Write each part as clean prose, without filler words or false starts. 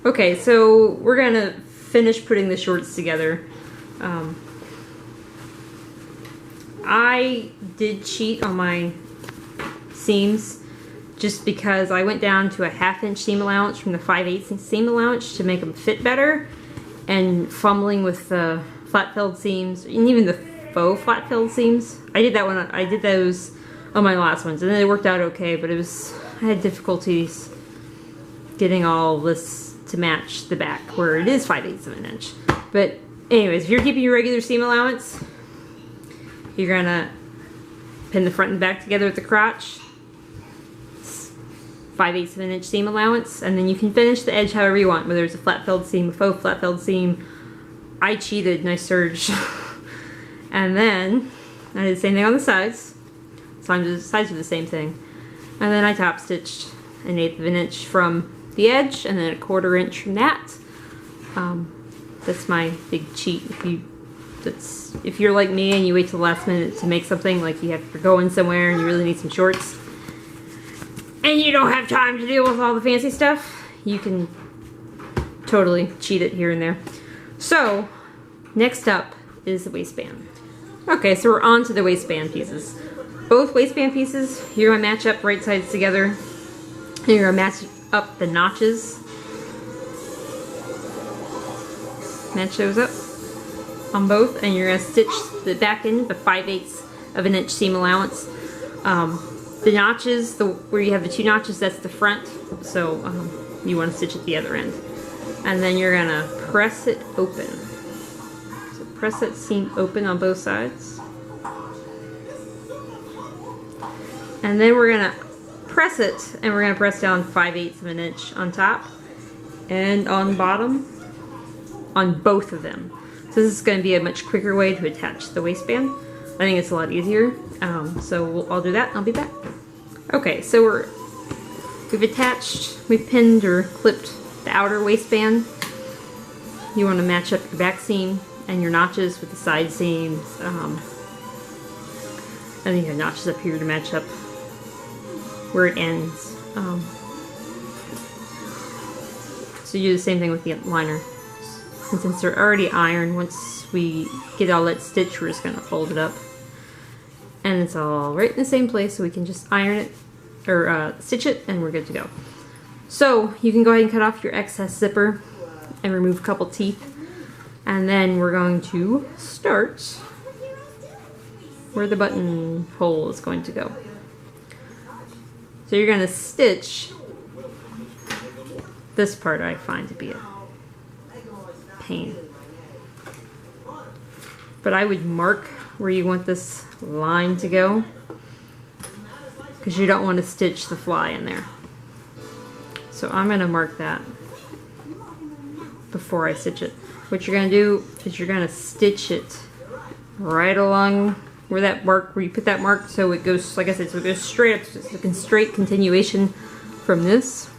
Okay, so we're gonna finish putting the shorts together. I did cheat on my seams just because I went down to a 1/2 inch seam allowance from the 5/8 seam allowance to make them fit better, and fumbling with the flat filled seams and even the faux flat filled seams. I did that one. I did those on my last ones, and then it worked out okay. But I had difficulties getting all this to match the back where it is 5/8 of an inch. But anyways, if you're keeping your regular seam allowance, you're gonna pin the front and back together with the crotch, 5/8 of an inch seam allowance, and then you can finish the edge however you want, whether it's a flat filled seam, a faux flat filled seam. I cheated and I serged. And then I did the same thing on the sides. The sides are the same thing. And then I top stitched 1/8 of an inch from the edge and then 1/4 inch from that. That's my big cheat. If you're like me and you wait till the last minute to make something, like you're going somewhere and you really need some shorts and you don't have time to deal with all the fancy stuff, you can totally cheat it here and there. So next up is the waistband. Okay, so we're on to the waistband pieces. Both waistband pieces, you're going to match up right sides together. And you're going to match up the notches. Match those up on both, and you're going to stitch the back end, the 5/8 of an inch seam allowance. The notches, where you have the 2 notches, that's the front, so you want to stitch at the other end. And then you're going to press it open. So press that seam open on both sides. And then we're going to press it, and we're going to press down 5/8 of an inch on top and on bottom on both of them. So this is going to be a much quicker way to attach the waistband. I think it's a lot easier. So I'll do that and I'll be back. Okay, so we've pinned or clipped the outer waistband. You want to match up your back seam and your notches with the side seams. And then you have notches up here to match up where it ends. So you do the same thing with the liner. And since they're already ironed, once we get all that stitch, we're just going to fold it up. And it's all right in the same place, so we can just iron it, or stitch it, and we're good to go. So you can go ahead and cut off your excess zipper and remove a couple teeth. And then we're going to start where the button hole is going to go. So you're going to stitch this part. I find to be a pain. But I would mark where you want this line to go, because you don't want to stitch the fly in there. So I'm going to mark that before I stitch it. What you're going to do is you're going to stitch it right along where that mark, where you put that mark, so it goes, like I said, so it goes straight up, so it's a straight continuation from this.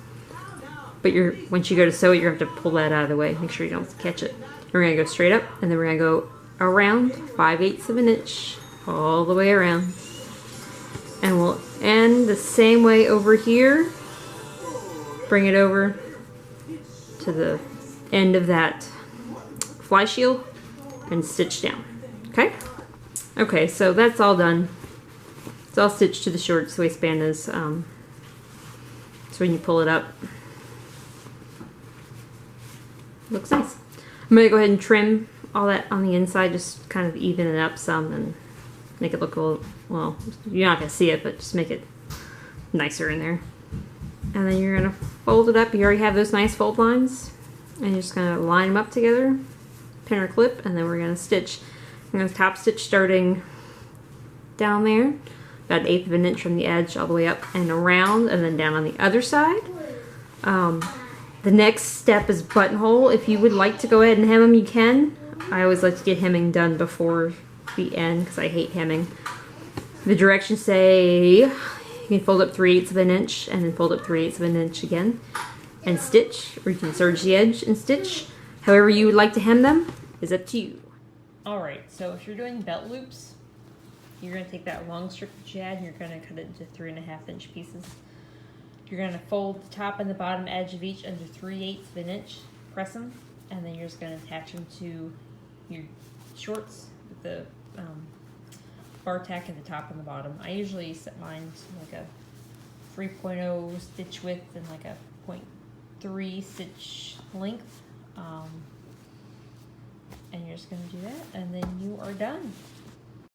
But once you go to sew it, you're going to have to pull that out of the way. Make sure you don't catch it. We're going to go straight up, and then we're going to go around 5/8 of an inch all the way around. And we'll end the same way over here. Bring it over to the end of that fly shield and stitch down. Okay? Okay, so that's all done. It's all stitched to the shorts. The waistband is, so when you pull it up, looks nice. I'm going to go ahead and trim all that on the inside, just kind of even it up some and make it look a little, well, you're not going to see it, but just make it nicer in there. And then you're going to fold it up. You already have those nice fold lines. And you're just going to line them up together, pin or clip, and then we're going to stitch. I'm going to top stitch starting down there, about 1/8 of an inch from the edge all the way up and around, and then down on the other side. The next step is buttonhole. If you would like to go ahead and hem them, you can. I always like to get hemming done before the end because I hate hemming. The directions say you can fold up 3/8 of an inch and then fold up 3/8 of an inch again and stitch, or you can serge the edge and stitch. However you would like to hem them is up to you. Alright, so if you're doing belt loops, you're going to take that long strip that you had and you're going to cut it into 3.5 inch pieces. You're going to fold the top and the bottom edge of each under 3/8 of an inch, press them, and then you're just going to attach them to your shorts with the bar tack at the top and the bottom. I usually set mine to like a 3.0 stitch width and like a 0.3 stitch length. And you're just going to do that, and then you are done.